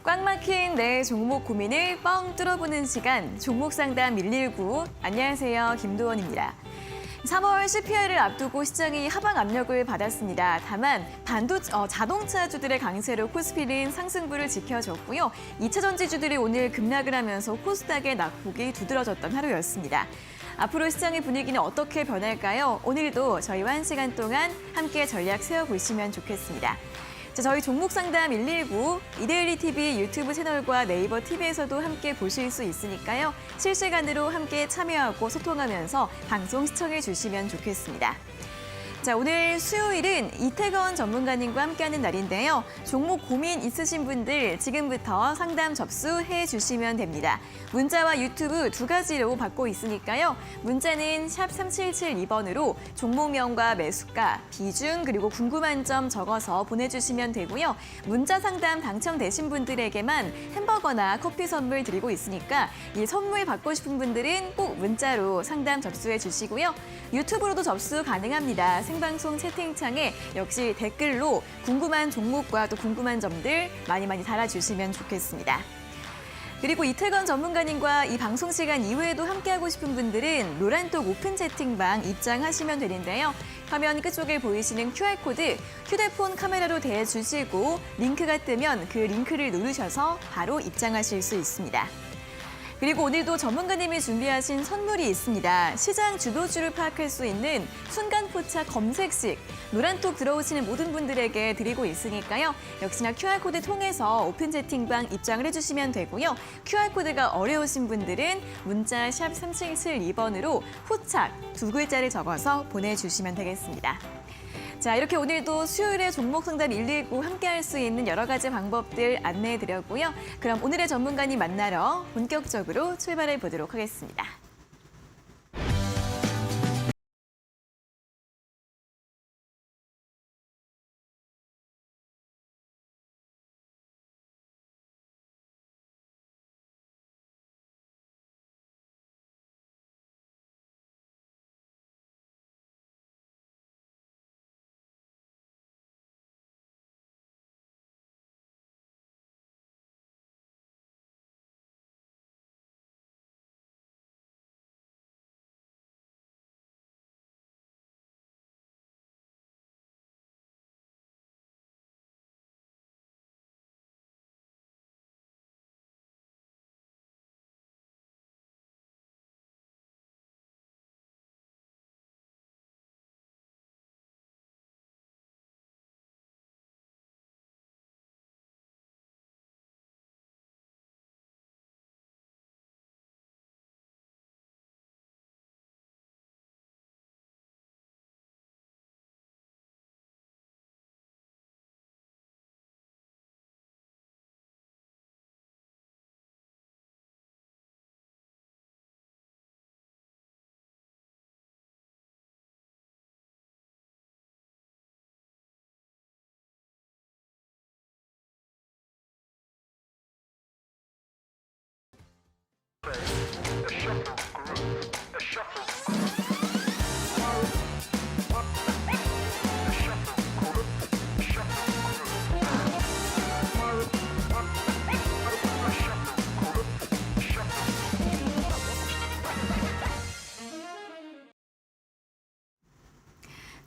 꽉 막힌 내 종목 고민을 뻥 뚫어보는 시간, 종목상담 119. 안녕하세요, 김도원입니다. 3월 CPI를 앞두고 시장이 하방 압력을 받았습니다. 다만 자동차주들의 강세로 코스피는 상승부를 지켜줬고요. 2차 전지주들이 오늘 급락을 하면서 코스닥의 낙폭이 두드러졌던 하루였습니다. 앞으로 시장의 분위기는 어떻게 변할까요? 오늘도 저희와 1시간 동안 함께 전략 세워보시면 좋겠습니다. 자, 저희 종목상담 119, 이데일리 TV 유튜브 채널과 네이버 TV에서도 함께 보실 수 있으니까요. 실시간으로 함께 참여하고 소통하면서 방송 시청해 주시면 좋겠습니다. 자, 오늘 수요일은 이태건 전문가님과 함께하는 날인데요. 종목 고민 있으신 분들 지금부터 상담 접수해 주시면 됩니다. 문자와 유튜브 두 가지로 받고 있으니까요. 문자는 샵 3772번으로 종목명과 매수가, 비중 그리고 궁금한 점 적어서 보내주시면 되고요. 문자 상담 당첨되신 분들에게만 햄버거나 커피 선물 드리고 있으니까 이 선물 받고 싶은 분들은 꼭 문자로 상담 접수해 주시고요. 유튜브로도 접수 가능합니다. 생방송 채팅창에 역시 댓글로 궁금한 종목과 또 궁금한 점들 많이 달아주시면 좋겠습니다. 그리고 이태건 전문가님과 이 방송 시간 이후에도 함께하고 싶은 분들은 노란톡 오픈 채팅방 입장하시면 되는데요. 화면 끝쪽에 보이시는 QR코드 휴대폰 카메라로 대주시고 링크가 뜨면 그 링크를 누르셔서 바로 입장하실 수 있습니다. 그리고 오늘도 전문가님이 준비하신 선물이 있습니다. 시장 주도주를 파악할 수 있는 순간 포착 검색식, 노란톡 들어오시는 모든 분들에게 드리고 있으니까요. 역시나 QR코드 통해서 오픈 채팅방 입장을 해주시면 되고요. QR코드가 어려우신 분들은 문자 샵 3772번으로 포착 두 글자를 적어서 보내주시면 되겠습니다. 자, 이렇게 오늘도 수요일에 종목 상담 119 함께할 수 있는 여러 가지 방법들 안내해드렸고요. 그럼 오늘의 전문가님 만나러 본격적으로 출발해 보도록 하겠습니다.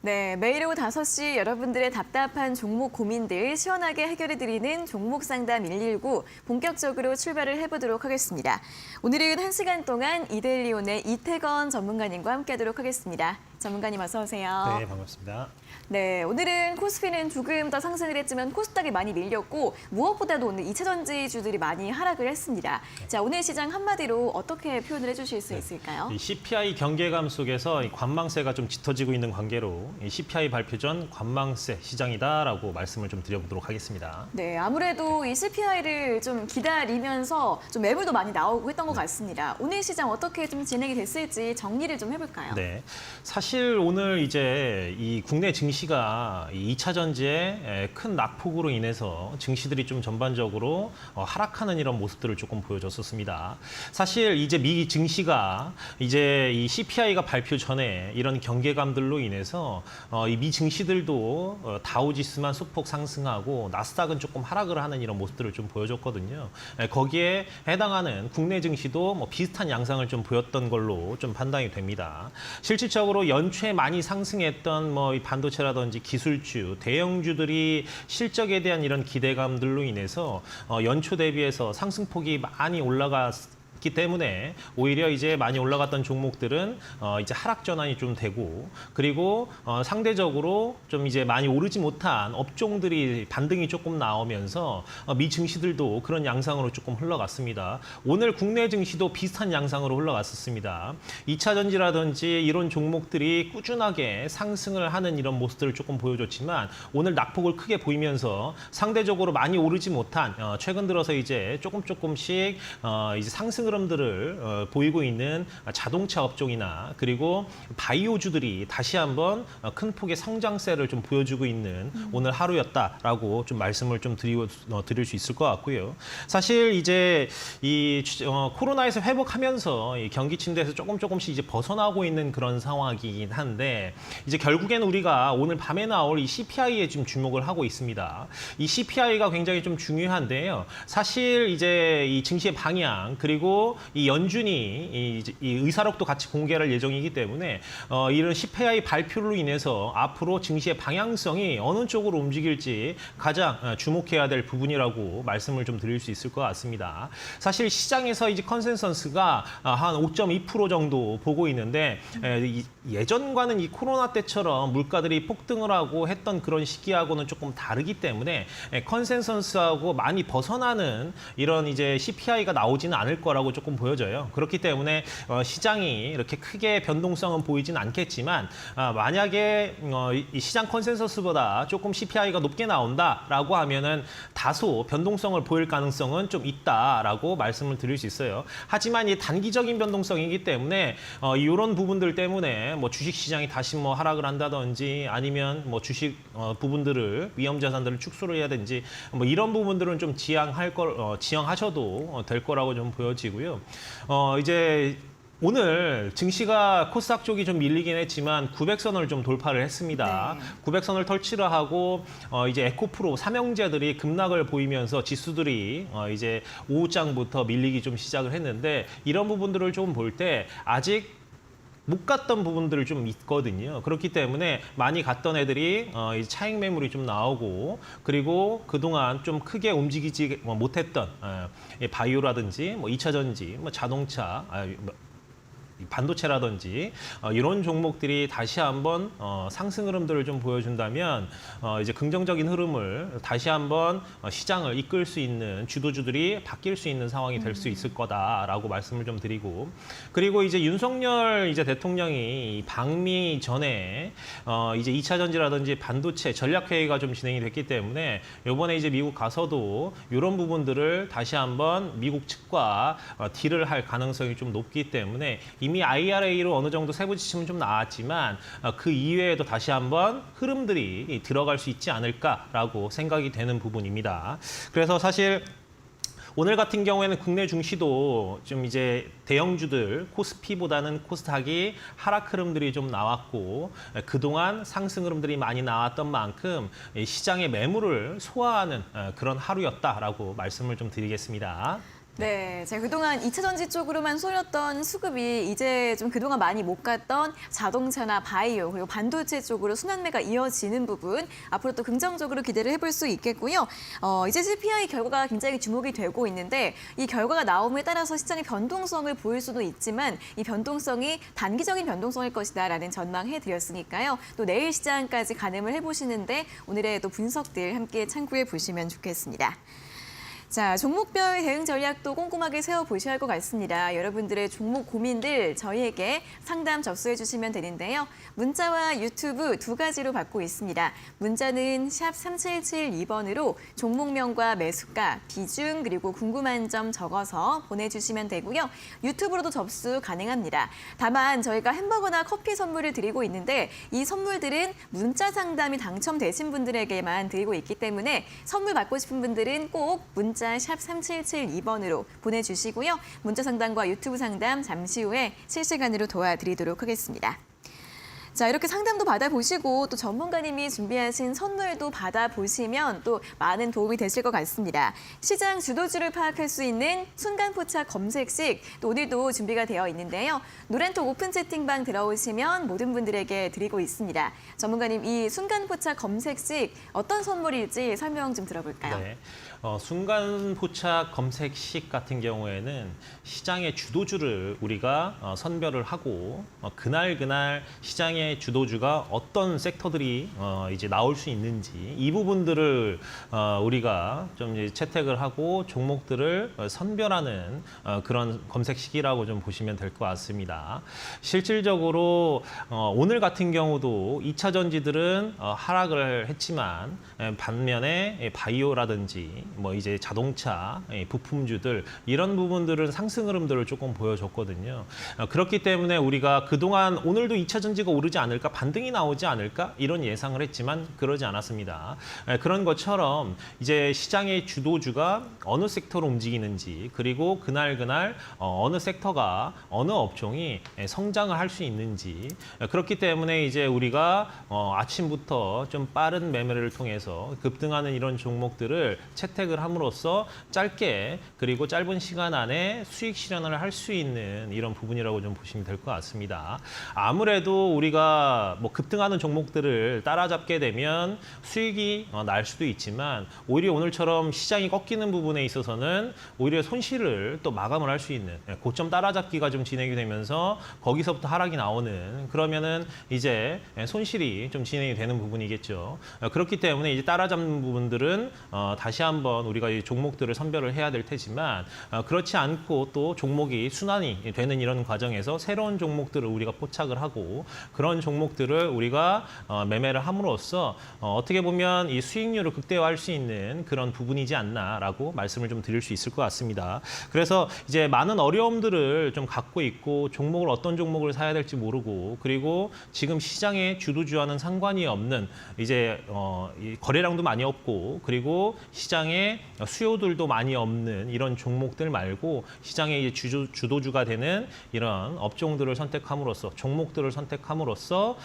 네, 매일 오후 5시 여러분들의 답답한 종목 고민들 시원하게 해결해드리는 종목 상담 119 본격적으로 출발을 해보도록 하겠습니다. 오늘은 1시간 동안 이데일리온의 이태건 전문가님과 함께하도록 하겠습니다. 전문가님 어서 오세요. 네, 반갑습니다. 네, 오늘은 코스피는 조금 더 상승을 했지만 코스닥이 많이 밀렸고 무엇보다도 오늘 2차 전지주들이 많이 하락을 했습니다. 자, 오늘 시장 한마디로 어떻게 표현을 해주실 수 있을까요? 이 CPI 경계감 속에서 이 관망세가 좀 짙어지고 있는 관계로 이 CPI 발표 전 관망세 시장이다라고 말씀을 좀 드려보도록 하겠습니다. 네, 아무래도 이 CPI를 좀 기다리면서 좀 매물도 많이 나오고 했던 것 같습니다. 오늘 시장 어떻게 좀 진행이 됐을지 정리를 좀 해볼까요? 네, 사실 사실 오늘 이제 이 국내 증시가 이 2차 전지의 큰 낙폭으로 인해서 증시들이 좀 전반적으로 하락하는 이런 모습들을 조금 보여줬었습니다. 사실 이제 미 증시가 이제 이 CPI가 발표 전에 이런 경계감들로 인해서 이 미 증시들도 다우지수만 소폭 상승하고 나스닥은 조금 하락을 하는 이런 모습들을 좀 보여줬거든요. 거기에 해당하는 국내 증시도 뭐 비슷한 양상을 좀 보였던 걸로 좀 판단이 됩니다. 실질적으로 연초에 많이 상승했던 뭐 이 반도체라든지 기술주, 대형주들이 실적에 대한 이런 기대감들로 인해서 연초 대비해서 상승폭이 많이 올라갔기 때문에 오히려 이제 많이 올라갔던 종목들은 이제 하락 전환이 좀 되고, 그리고 상대적으로 좀 이제 많이 오르지 못한 업종들이 반등이 조금 나오면서 미 증시들도 그런 양상으로 조금 흘러갔습니다. 오늘 국내 증시도 비슷한 양상으로 흘러갔었습니다. 2차 전지라든지 이런 종목들이 꾸준하게 상승을 하는 이런 모습들을 조금 보여줬지만 오늘 낙폭을 크게 보이면서 상대적으로 많이 오르지 못한 최근 들어서 이제 조금씩 이제 상승 흐름들을 보이고 있는 자동차 업종이나 그리고 바이오주들이 다시 한번 큰 폭의 성장세를 좀 보여주고 있는 오늘 하루였다라고 좀 말씀을 좀 드릴 수 있을 것 같고요. 사실 이제 이 코로나에서 회복하면서 이 경기 침대에서 조금씩 이제 벗어나고 있는 그런 상황이긴 한데, 이제 결국에는 우리가 오늘 밤에 나올 이 CPI에 좀 주목을 하고 있습니다. 이 CPI가 굉장히 좀 중요한데요. 사실 이제 이 증시의 방향, 그리고 이 연준이 이 의사록도 같이 공개할 예정이기 때문에 이런 CPI 발표로 인해서 앞으로 증시의 방향성이 어느 쪽으로 움직일지 가장 주목해야 될 부분이라고 말씀을 좀 드릴 수 있을 것 같습니다. 사실 시장에서 이제 컨센서스가 한 5.2% 정도 보고 있는데, 예전과는 이 코로나 때처럼 물가들이 폭등을 하고 했던 그런 시기하고는 조금 다르기 때문에 컨센서스하고 많이 벗어나는 이런 이제 CPI가 나오지는 않을 거라고 조금 보여져요. 그렇기 때문에 시장이 이렇게 크게 변동성은 보이진 않겠지만, 만약에 이 시장 컨센서스보다 조금 CPI가 높게 나온다라고 하면은 다소 변동성을 보일 가능성은 좀 있다라고 말씀을 드릴 수 있어요. 하지만 이 단기적인 변동성이기 때문에 이런 부분들 때문에 뭐 주식 시장이 다시 뭐 하락을 한다든지 아니면 뭐 주식 부분들을 위험 자산들을 축소를 해야 되는지 뭐 이런 부분들은 좀 지양하셔도 될 거라고 좀 보여지고요. 이제 오늘 증시가 코스닥 쪽이 좀 밀리긴 했지만 900선을 좀 돌파를 했습니다. 네. 900선을 터치를 하고 이제 에코프로 삼형제들이 급락을 보이면서 지수들이 이제 오후장부터 밀리기 좀 시작을 했는데, 이런 부분들을 좀 볼 때 아직 못 갔던 부분들을 좀 있거든요. 그렇기 때문에 많이 갔던 애들이 차익 매물이 좀 나오고, 그리고 그동안 좀 크게 움직이지 못했던 바이오라든지 뭐 2차 전지, 뭐 자동차, 반도체라든지 이런 종목들이 다시 한번 상승 흐름들을 좀 보여준다면 이제 긍정적인 흐름을 다시 한번 시장을 이끌 수 있는 주도주들이 바뀔 수 있는 상황이 될 수 있을 거다라고 말씀을 좀 드리고, 그리고 이제 윤석열 이제 대통령이 방미 전에 이제 2차 전지라든지 반도체 전략 회의가 좀 진행이 됐기 때문에 이번에 이제 미국 가서도 이런 부분들을 다시 한번 미국 측과 딜을 할 가능성이 좀 높기 때문에 이미 IRA로 어느 정도 세부 지침은 좀 나왔지만 그 이외에도 다시 한번 흐름들이 들어갈 수 있지 않을까라고 생각이 되는 부분입니다. 그래서 사실 오늘 같은 경우에는 국내 증시도 좀 이제 대형주들 코스피보다는 코스닥이 하락 흐름들이 좀 나왔고, 그동안 상승 흐름들이 많이 나왔던 만큼 시장의 매물을 소화하는 그런 하루였다라고 말씀을 좀 드리겠습니다. 네, 제가 그동안 2차 전지 쪽으로만 쏠렸던 수급이 이제 좀 그동안 많이 못 갔던 자동차나 바이오 그리고 반도체 쪽으로 순환매가 이어지는 부분 앞으로 또 긍정적으로 기대를 해볼 수 있겠고요. 이제 CPI 결과가 굉장히 주목이 되고 있는데 이 결과가 나옴에 따라서 시장의 변동성을 보일 수도 있지만 이 변동성이 단기적인 변동성일 것이다라는 전망해드렸으니까요. 또 내일 시장까지 가늠을 해보시는데 오늘의 또 분석들 함께 참고해 보시면 좋겠습니다. 자, 종목별 대응 전략도 꼼꼼하게 세워보셔야 할 것 같습니다. 여러분들의 종목 고민들 저희에게 상담 접수해 주시면 되는데요. 문자와 유튜브 두 가지로 받고 있습니다. 문자는 샵 3772번으로 종목명과 매수가, 비중 그리고 궁금한 점 적어서 보내주시면 되고요. 유튜브로도 접수 가능합니다. 다만 저희가 햄버거나 커피 선물을 드리고 있는데 이 선물들은 문자 상담이 당첨되신 분들에게만 드리고 있기 때문에 선물 받고 싶은 분들은 꼭 문자 샵 3772번으로 보내주시고요. 문자 상담과 유튜브 상담 잠시 후에 실시간으로 도와드리도록 하겠습니다. 자, 이렇게 상담도 받아보시고 또 전문가님이 준비하신 선물도 받아보시면 또 많은 도움이 되실 것 같습니다. 시장 주도주를 파악할 수 있는 순간포착 검색식 또 오늘도 준비가 되어 있는데요. 노란톡 오픈 채팅방 들어오시면 모든 분들에게 드리고 있습니다. 전문가님, 이 순간포착 검색식 어떤 선물일지 설명 좀 들어볼까요? 네. 순간포착 검색식 같은 경우에는 시장의 주도주를 우리가 선별을 하고 그날 시장의 주도주가 어떤 섹터들이 이제 나올 수 있는지 이 부분들을 우리가 좀 이제 채택을 하고 종목들을 선별하는 그런 검색식이라고 좀 보시면 될 것 같습니다. 실질적으로 오늘 같은 경우도 2차 전지들은 하락을 했지만 반면에 바이오라든지 뭐 이제 자동차, 부품주들 이런 부분들은 상승 흐름들을 조금 보여줬거든요. 그렇기 때문에 우리가 그동안 오늘도 2차 전지가 오르지 않을까, 반등이 나오지 않을까 이런 예상을 했지만 그러지 않았습니다. 그런 것처럼 이제 시장의 주도주가 어느 섹터로 움직이는지 그리고 그날 어느 섹터가 어느 업종이 성장을 할 수 있는지 그렇기 때문에 이제 우리가 아침부터 좀 빠른 매매를 통해서 급등하는 이런 종목들을 채택을 함으로써 짧게 그리고 짧은 시간 안에 수익 실현을 할 수 있는 이런 부분이라고 좀 보시면 될 것 같습니다. 아무래도 우리가 뭐 급등하는 종목들을 따라잡게 되면 수익이 날 수도 있지만 오히려 오늘처럼 시장이 꺾이는 부분에 있어서는 오히려 손실을 또 마감을 할 수 있는 고점 따라잡기가 좀 진행이 되면서 거기서부터 하락이 나오는 그러면은 이제 손실이 좀 진행이 되는 부분이겠죠. 그렇기 때문에 이제 따라잡는 부분들은 다시 한번 우리가 이 종목들을 선별을 해야 될 테지만 그렇지 않고 또 종목이 순환이 되는 이런 과정에서 새로운 종목들을 우리가 포착을 하고 그런 종목들을 우리가 매매를 함으로써 어떻게 보면 이 수익률을 극대화할 수 있는 그런 부분이지 않나라고 말씀을 좀 드릴 수 있을 것 같습니다. 그래서 이제 많은 어려움들을 좀 갖고 있고 종목을 어떤 종목을 사야 될지 모르고 그리고 지금 시장의 주도주와는 상관이 없는 이제 이 거래량도 많이 없고 그리고 시장에 수요들도 많이 없는 이런 종목들 말고 시장의 주도주가 되는 이런 업종들을 선택함으로써 종목들을 선택함으로써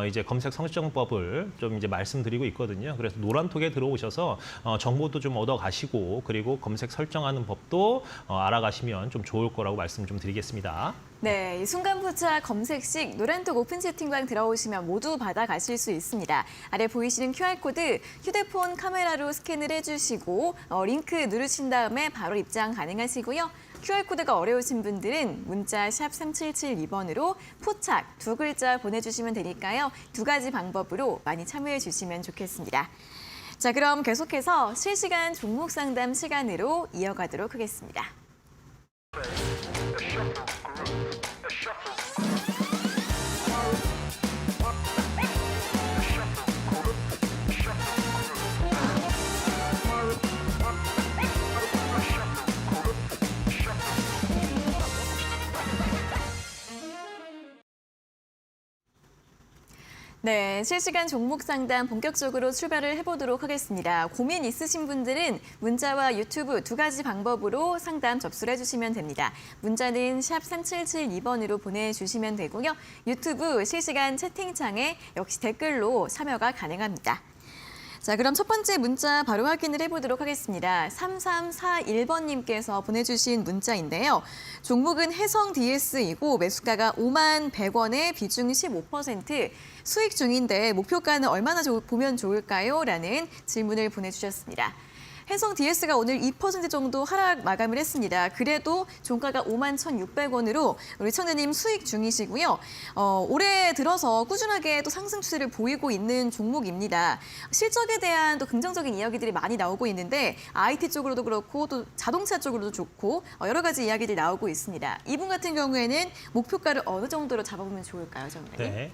이제 검색 설정법을 좀 이제 말씀드리고 있거든요. 그래서 노란톡에 들어오셔서 정보도 좀 얻어가시고 그리고 검색 설정하는 법도 알아가시면 좀 좋을 거라고 말씀 좀 드리겠습니다. 네, 이 순간포착 검색식 노란톡 오픈 채팅방 들어오시면 모두 받아가실 수 있습니다. 아래 보이시는 QR코드 휴대폰 카메라로 스캔을 해주시고 링크 누르신 다음에 바로 입장 가능하시고요. QR코드가 어려우신 분들은 문자 샵 3772번으로 포착 두 글자 보내주시면 되니까요. 두 가지 방법으로 많이 참여해 주시면 좋겠습니다. 자, 그럼 계속해서 실시간 종목 상담 시간으로 이어가도록 하겠습니다. 네, 실시간 종목 상담 본격적으로 출발을 해보도록 하겠습니다. 고민 있으신 분들은 문자와 유튜브 두 가지 방법으로 상담 접수를 해주시면 됩니다. 문자는 샵 3772번으로 보내주시면 되고요. 유튜브 실시간 채팅창에 역시 댓글로 참여가 가능합니다. 자, 그럼 첫 번째 문자 바로 확인을 해보도록 하겠습니다. 3341번님께서 보내주신 문자인데요. 종목은 해성 DS이고 매수가가 5만 100원에 비중 15%, 수익 중인데 목표가는 얼마나 보면 좋을까요? 라는 질문을 보내주셨습니다. 해성 DS가 오늘 2% 정도 하락 마감을 했습니다. 그래도 종가가 51,600원으로 우리 청자님 수익 중이시고요. 올해 들어서 꾸준하게 또 상승 추세를 보이고 있는 종목입니다. 실적에 대한 또 긍정적인 이야기들이 많이 나오고 있는데 IT 쪽으로도 그렇고 또 자동차 쪽으로도 좋고 여러 가지 이야기들이 나오고 있습니다. 이분 같은 경우에는 목표가를 어느 정도로 잡아보면 좋을까요, 정말님? 네.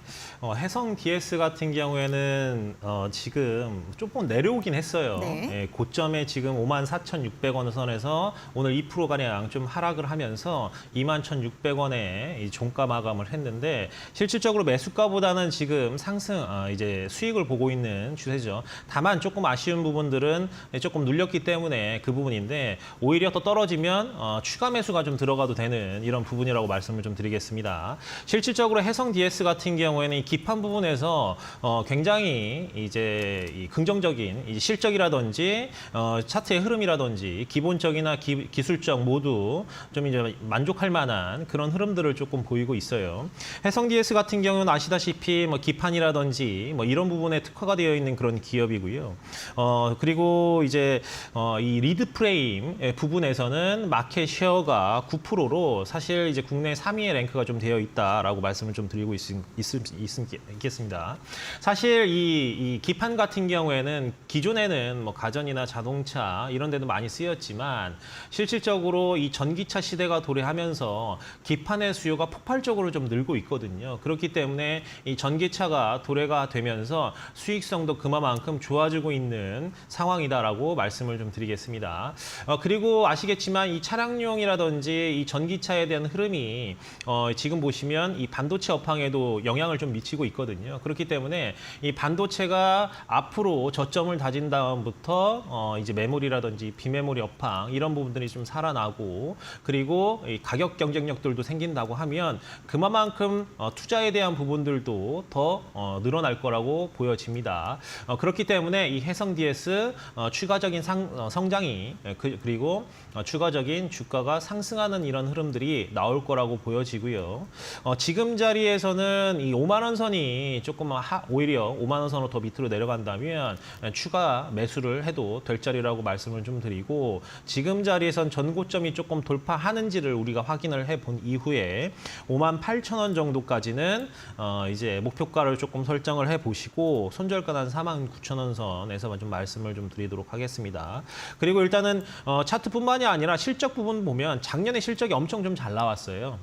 해성 DS 같은 경우에는 지금 조금 내려오긴 했어요. 네. 예, 고점에 지금 54,600원 선에서 오늘 2%가량 좀 하락을 하면서 21,600원에 종가 마감을 했는데 실질적으로 매수가보다는 지금 상승, 이제 수익을 보고 있는 추세죠. 다만 조금 아쉬운 부분들은 조금 눌렸기 때문에 그 부분인데 오히려 더 떨어지면 추가 매수가 좀 들어가도 되는 이런 부분이라고 말씀을 좀 드리겠습니다. 실질적으로 해성 DS 같은 경우에는 이 기판 부분에서 굉장히 이제 이 긍정적인 이 실적이라든지 차트의 흐름이라든지 기본적이나 기술적 모두 좀 이제 만족할 만한 그런 흐름들을 조금 보이고 있어요. 해성 DS 같은 경우는 아시다시피 뭐 기판이라든지 뭐 이런 부분에 특화가 되어 있는 그런 기업이고요. 그리고 이제 이 리드 프레임 부분에서는 마켓 쉐어가 9%로 사실 이제 국내 3위의 랭크가 좀 되어 있다라고 말씀을 좀 드리고 있겠습니다. 사실 이 기판 같은 경우에는 기존에는 뭐 가전이나 자동차 이런 데도 많이 쓰였지만 실질적으로 이 전기차 시대가 도래하면서 기판의 수요가 폭발적으로 좀 늘고 있거든요. 그렇기 때문에 이 전기차가 도래가 되면서 수익성도 그만큼 좋아지고 있는 상황이다라고 말씀을 좀 드리겠습니다. 그리고 아시겠지만 이 차량용이라든지 이 전기차에 대한 흐름이 지금 보시면 이 반도체 업황에도 영향을 좀 미치고 있거든요. 그렇기 때문에 이 반도체가 앞으로 저점을 다진 다음부터 이제 메모리라든지 비메모리 업황 이런 부분들이 좀 살아나고 그리고 이 가격 경쟁력들도 생긴다고 하면 그만큼 투자에 대한 부분들도 더 늘어날 거라고 보여집니다. 그렇기 때문에 이 해성 DS 추가적인 성장이 그리고 추가적인 주가가 상승하는 이런 흐름들이 나올 거라고 보여지고요. 지금 자리에서는 이 5만 원 선이 조금 오히려 5만 원 선으로 더 밑으로 내려간다면 추가 매수를 해도 될 자리라고 말씀을 좀 드리고 지금 자리에선 전고점이 조금 돌파하는지를 우리가 확인을 해본 이후에 5만 8천 원 정도까지는 이제 목표가를 조금 설정을 해보시고 손절가는 4만 9천 원 선에서만 좀 말씀을 좀 드리도록 하겠습니다. 그리고 일단은 차트뿐만이 아니라 실적 부분 보면 작년에 실적이 엄청 좀 잘 나왔어요.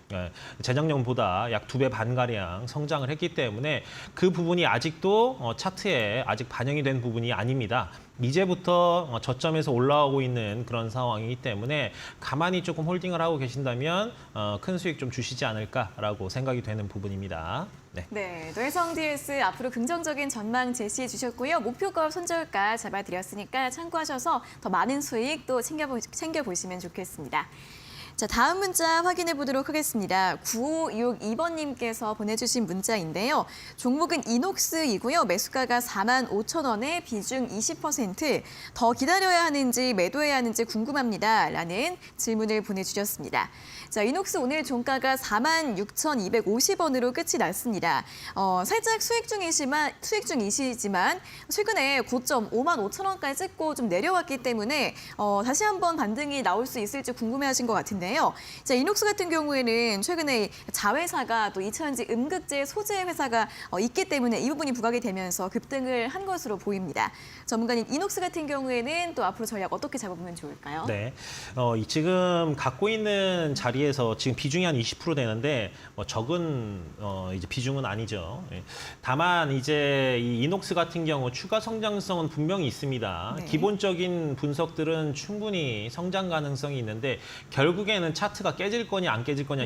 재작년보다 약 2배 반가량 성장을 했기 때문에 그 부분이 아직도 차트에 아직 반영이 된 부분이 아닙니다. 이제부터 저점에서 올라오고 있는 그런 상황이기 때문에 가만히 조금 홀딩을 하고 계신다면 큰 수익 좀 주시지 않을까라고 생각이 되는 부분입니다. 네, 또 해성 DS 앞으로 긍정적인 전망 제시해 주셨고요. 목표가 손절가 잡아드렸으니까 참고하셔서 더 많은 수익 또 챙겨보시면 좋겠습니다. 자, 다음 문자 확인해 보도록 하겠습니다. 9562번님께서 보내주신 문자인데요. 종목은 이녹스이고요. 매수가가 45,000원에 비중 20%. 더 기다려야 하는지 매도해야 하는지 궁금합니다. 라는 질문을 보내주셨습니다. 자, 이녹스 오늘 종가가 46,250원으로 끝이 났습니다. 살짝 수익 중이시지만 최근에 고점 55,000원까지 찍고 좀 내려왔기 때문에 다시 한번 반등이 나올 수 있을지 궁금해하신 것 같은데요. 자, 이녹스 같은 경우에는 최근에 자회사가 또 2차전지 음극재 소재 회사가 있기 때문에 이 부분이 부각이 되면서 급등을 한 것으로 보입니다. 전문가님, 이녹스 같은 경우에는 또 앞으로 전략 어떻게 잡아보면 좋을까요? 네, 지금 갖고 있는 자리에서 지금 비중이 한 20% 되는데 적은 이제 비중은 아니죠. 다만 이제 이 이녹스 같은 경우 추가 성장성은 분명히 있습니다. 네. 기본적인 분석들은 충분히 성장 가능성이 있는데 결국에는 차트가 깨질 거냐 안 깨질 거냐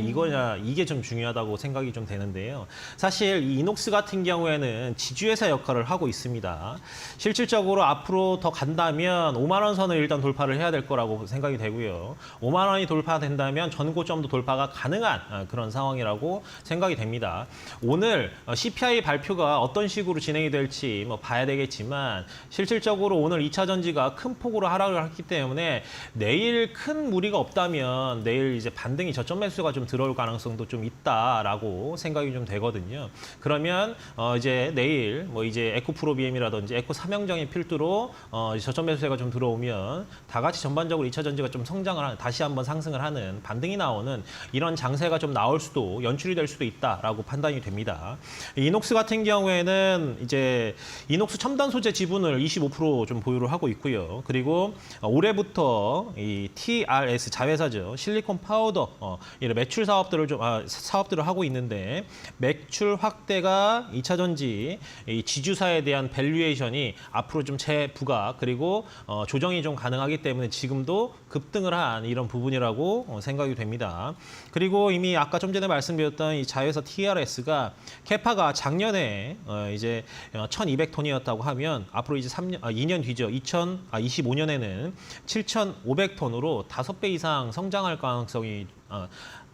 이게 좀 중요하다고 생각이 좀 되는데요. 사실 이 이녹스 같은 경우에는 지주회사 역할을 하고 있습니다. 실질적으로 앞으로 더 간다면 5만 원 선을 일단 돌파를 해야 될 거라고 생각이 되고요. 5만 원이 돌파된다면 전고점도 돌파가 가능한 그런 상황이라고 생각이 됩니다. 오늘 CPI 발표가 어떤 식으로 진행이 될지 봐야 되겠지만 실질적으로 오늘 2차 전지가 큰 폭으로 하락을 했기 때문에 내일 큰 무리가 없다면 보면 내일 이제 반등이 저점 매수가 좀 들어올 가능성도 좀 있다라고 생각이 좀 되거든요. 그러면 이제 내일 뭐 이제 에코프로비엠이라든지 에코 삼형정의 필두로 저점 매수세가 좀 들어오면 다 같이 전반적으로 2차 전지가 좀 성장을 하는, 다시 한번 상승을 하는, 반등이 나오는 이런 장세가 좀 나올 수도, 연출이 될 수도 있다라고 판단이 됩니다. 이녹스 같은 경우에는 이제 이녹스 첨단 소재 지분을 25% 좀 보유를 하고 있고요. 그리고 올해부터 이 TRS 자회사죠, 실리콘 파우더 이런 매출 사업들을 하고 있는데, 매출 확대가 2차 전지 이 지주사에 대한 밸류에이션이 앞으로 좀 재부각 그리고 조정이 좀 가능하기 때문에 지금도 급등을 한 이런 부분이라고 생각이 됩니다. 그리고 이미 아까 좀 전에 말씀드렸던 이 자회사 TRS가 캐파가 작년에 이제 1,200톤이었다고 하면 앞으로 이제 2년 뒤죠. 2025년에는 7,500톤으로 5배 이상 성장할 가능성이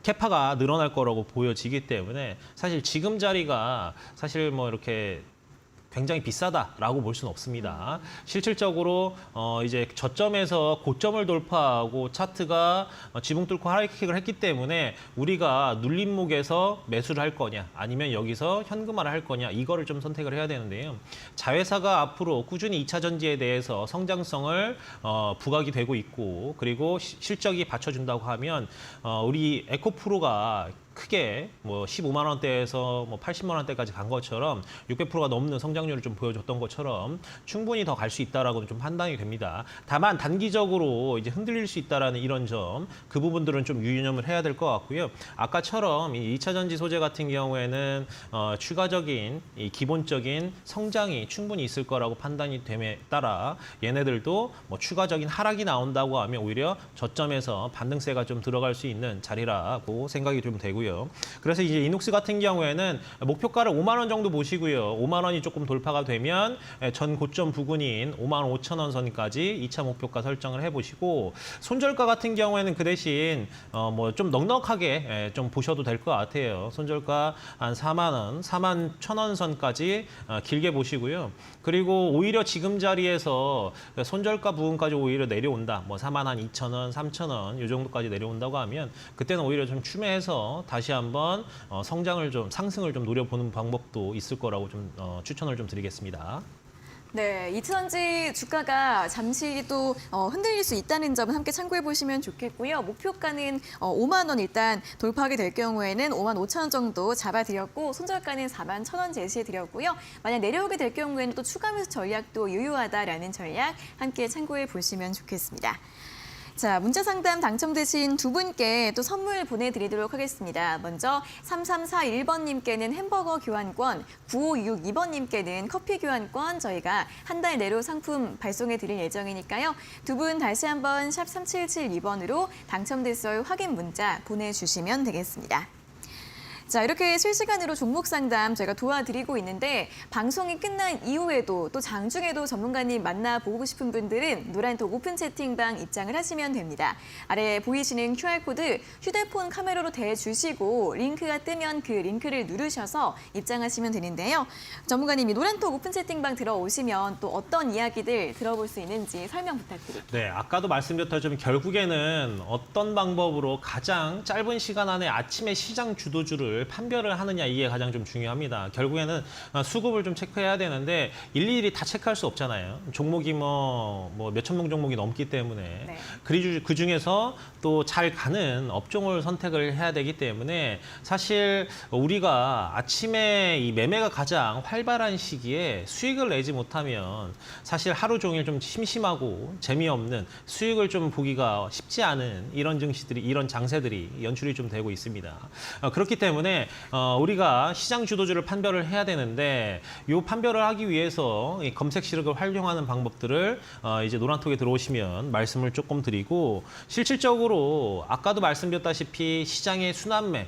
캐파가 늘어날 거라고 보여지기 때문에 사실 지금 자리가 사실 뭐 이렇게 굉장히 비싸다라고 볼 수는 없습니다. 실질적으로 이제 저점에서 고점을 돌파하고 차트가 지붕 뚫고 하이킥을 했기 때문에 우리가 눌림목에서 매수를 할 거냐 아니면 여기서 현금화를 할 거냐 이거를 좀 선택을 해야 되는데요. 자회사가 앞으로 꾸준히 2차 전지에 대해서 성장성을 부각이 되고 있고, 그리고 실적이 받쳐준다고 하면 우리 에코프로가 크게 뭐 15만 원대에서 뭐 80만 원대까지 간 것처럼 600%가 넘는 성장률을 좀 보여줬던 것처럼 충분히 더 갈 수 있다라고 좀 판단이 됩니다. 다만 단기적으로 이제 흔들릴 수 있다라는 이런 점, 그 부분들은 좀 유념을 해야 될 것 같고요. 아까처럼 이 2차 전지 소재 같은 경우에는 추가적인 이 기본적인 성장이 충분히 있을 거라고 판단이 됨에 따라 얘네들도 뭐 추가적인 하락이 나온다고 하면 오히려 저점에서 반등세가 좀 들어갈 수 있는 자리라고 생각이 좀 되고요. 그래서 이제 이녹스 같은 경우에는 목표가를 5만 원 정도 보시고요. 5만 원이 조금 돌파가 되면 전 고점 부근인 5만 5천 원 선까지 2차 목표가 설정을 해보시고, 손절가 같은 경우에는 그 대신 뭐 좀 넉넉하게 좀 보셔도 될 것 같아요. 손절가 한 4만 원, 4만 1천 원 선까지 길게 보시고요. 그리고 오히려 지금 자리에서 손절가 부분까지 오히려 내려온다. 뭐 4만 한 2천 원, 3천 원 이 정도까지 내려온다고 하면 그때는 오히려 좀 추매해서 다시 한번 상승을 좀 노려보는 방법도 있을 거라고 좀 추천을 좀 드리겠습니다. 네, 2차 전지 주가가 잠시 또 흔들릴 수 있다는 점은 함께 참고해 보시면 좋겠고요. 목표가는 5만 원 일단 돌파하게 될 경우에는 5만 5천 원 정도 잡아드렸고, 손절가는 4만 1천 원 제시해드렸고요. 만약 내려오게 될 경우에는 또 추가 매수 전략도 유효하다라는 전략 함께 참고해 보시면 좋겠습니다. 자, 문자 상담 당첨되신 두 분께 또 선물 보내드리도록 하겠습니다. 먼저 3341번님께는 햄버거 교환권, 9562번님께는 커피 교환권 저희가 한 달 내로 상품 발송해드릴 예정이니까요. 두 분 다시 한번 샵 3772번으로 당첨됐어요 확인 문자 보내주시면 되겠습니다. 자, 이렇게 실시간으로 종목 상담 저희가 도와드리고 있는데, 방송이 끝난 이후에도 또 장중에도 전문가님 만나보고 싶은 분들은 노란톡 오픈 채팅방 입장을 하시면 됩니다. 아래 보이시는 QR코드 휴대폰 카메라로 대주시고 링크가 뜨면 그 링크를 누르셔서 입장하시면 되는데요. 전문가님이 노란톡 오픈 채팅방 들어오시면 또 어떤 이야기들 들어볼 수 있는지 설명 부탁드릴게요. 네, 아까도 말씀드렸다시피 결국에는 어떤 방법으로 가장 짧은 시간 안에 아침에 시장 주도주를 판별을 하느냐, 이게 가장 좀 중요합니다. 결국에는 수급을 좀 체크해야 되는데 일일이 다 체크할 수 없잖아요. 종목이 뭐 몇천 명 종목이 넘기 때문에 네. 그 중에서 또 잘 가는 업종을 선택을 해야 되기 때문에 사실 우리가 아침에 이 매매가 가장 활발한 시기에 수익을 내지 못하면 사실 하루 종일 좀 심심하고 재미없는, 수익을 좀 보기가 쉽지 않은 이런 증시들이, 이런 장세들이 연출이 좀 되고 있습니다. 그렇기 때문에 우리가 시장 주도주를 판별을 해야 되는데, 이 판별을 하기 위해서 이 검색 시력을 활용하는 방법들을 이제 노란톡에 들어오시면 말씀을 조금 드리고, 실질적으로 아까도 말씀드렸다시피 시장의 순환매,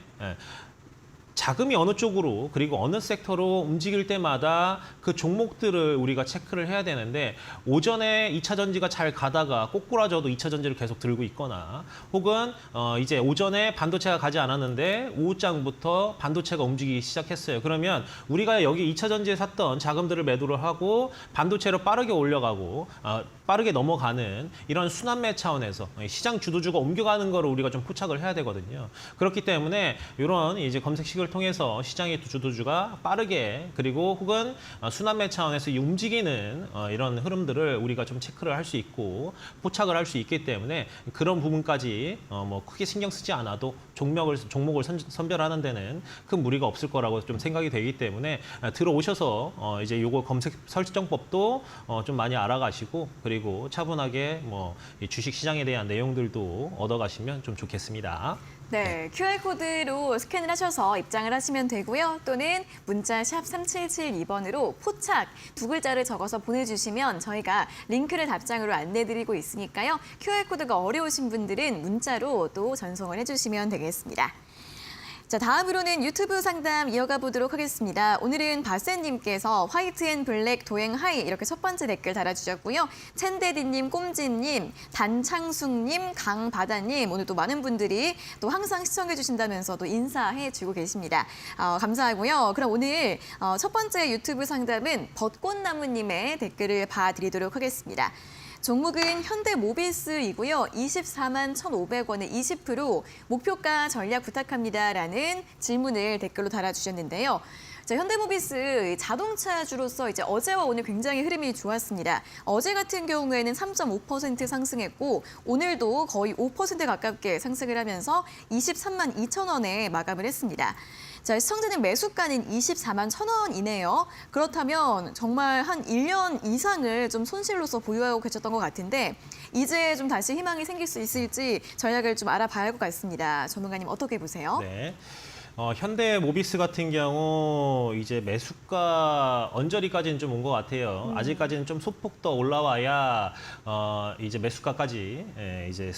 자금이 어느 쪽으로 그리고 어느 섹터로 움직일 때마다 그 종목들을 우리가 체크를 해야 되는데, 오전에 2차 전지가 잘 가다가 꼬꾸라져도 2차 전지를 계속 들고 있거나, 혹은 이제 오전에 반도체가 가지 않았는데 오후장부터 반도체가 움직이기 시작했어요. 그러면 우리가 여기 2차 전지에 샀던 자금들을 매도를 하고 반도체로 빠르게 올려가고 빠르게 넘어가는 이런 순환매 차원에서 시장 주도주가 옮겨가는 거를 우리가 좀 포착을 해야 되거든요. 그렇기 때문에 이런 이제 검색식을 통해서 시장의 주도주가 빠르게 그리고 혹은 순환매 차원에서 움직이는 이런 흐름들을 우리가 좀 체크를 할 수 있고 포착을 할 수 있기 때문에 그런 부분까지 뭐 크게 신경 쓰지 않아도 종목을 선별하는 데는 큰 무리가 없을 거라고 좀 생각이 되기 때문에 들어오셔서 이제 요거 검색 설정법도 좀 많이 알아가시고 그리고 차분하게 뭐 이 주식 시장에 대한 내용들도 얻어가시면 좀 좋겠습니다. 네, QR코드로 스캔을 하셔서 입장을 하시면 되고요. 또는 문자 샵 3772번으로 포착 두 글자를 적어서 보내주시면 저희가 링크를 답장으로 안내드리고 있으니까요. QR코드가 어려우신 분들은 문자로 또 전송을 해주시면 되겠습니다. 자, 다음으로는 유튜브 상담 이어가 보도록 하겠습니다. 오늘은 바센님께서 화이트 앤 블랙 도행 하이 이렇게 첫 번째 댓글 달아주셨고요. 첸데디님, 꼼지님, 단창숙님, 강바다님 오늘 또 많은 분들이 또 항상 시청해 주신다면서도 인사해주고 계십니다. 감사하고요. 그럼 오늘 첫 번째 유튜브 상담은 벚꽃나무님의 댓글을 봐드리도록 하겠습니다. 종목은 현대모비스이고요. 24만 1,500원에 20% 목표가 전략 부탁합니다라는 질문을 댓글로 달아주셨는데요. 자, 현대모비스 자동차주로서 이제 어제와 오늘 굉장히 흐름이 좋았습니다. 어제 같은 경우에는 3.5% 상승했고 오늘도 거의 5% 가깝게 상승을 하면서 23만 2천 원에 마감을 했습니다. 자, 시청자님 매수가는 24만 1,000원이네요. 그렇다면 정말 한 1년 이상을 좀 손실로서 보유하고 계셨던 것 같은데 이제 좀 다시 희망이 생길 수 있을지 전략을 좀 알아봐야 할 것 같습니다. 전문가님 어떻게 보세요? 네. 현대모비스 같은 경우 이제 매수가 언저리까지는 좀 온 것 같아요. 아직까지는 좀 소폭 더 올라와야 이제 매수가까지 이제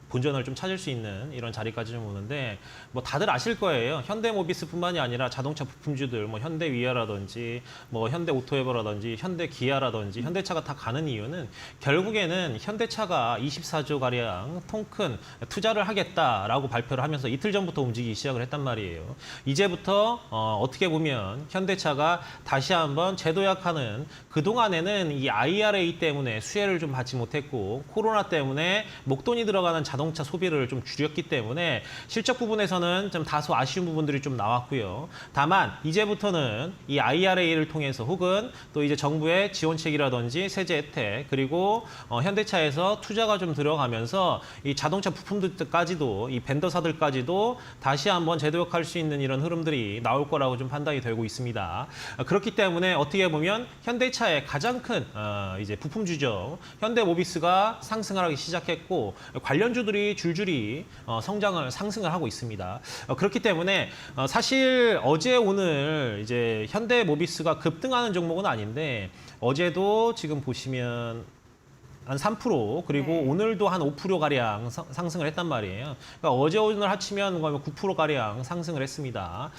본전을 좀 찾을 수 있는 이런 자리까지 좀 오는데 뭐 다들 아실 거예요. 현대모비스뿐만이 아니라 자동차 부품주들 뭐 현대위아라든지 뭐 현대오토에버라든지 현대기아라든지 현대차가 다 가는 이유는 결국에는 현대차가 24조 가량 통 큰 투자를 하겠다라고 발표를 하면서 이틀 전부터 움직이기 시작을 했단 말이에요. 이제부터 어떻게 보면 현대차가 다시 한번 재도약하는 그동안에는 이 IRA 때문에 수혜를 좀 받지 못했고 코로나 때문에 목돈이 들어가는 자동차 소비를 좀 줄였기 때문에 실적 부분에서는 좀 다소 아쉬운 부분들이 좀 나왔고요. 다만 이제부터는 이 IRA를 통해서 혹은 또 이제 정부의 지원책이라든지 세제 혜택 그리고 현대차에서 투자가 좀 들어가면서 이 자동차 부품들까지도 이 벤더사들까지도 다시 한번 재도약할 수 있는 이런 흐름들이 나올 거라고 좀 판단이 되고 있습니다. 그렇기 때문에 어떻게 보면 현대차의 가장 큰 이제 부품주죠. 현대모비스가 상승을 하기 시작했고 관련주들이 줄줄이 상승을 하고 있습니다. 그렇기 때문에 사실 어제 오늘 이제 현대모비스가 급등하는 종목은 아닌데 어제도 지금 보시면 한 3% 그리고 네. 오늘도 한 5%가량 상승을 했단 말이에요. 그러니까 어제 오늘 합치면 9%가량 상승을 했습니다.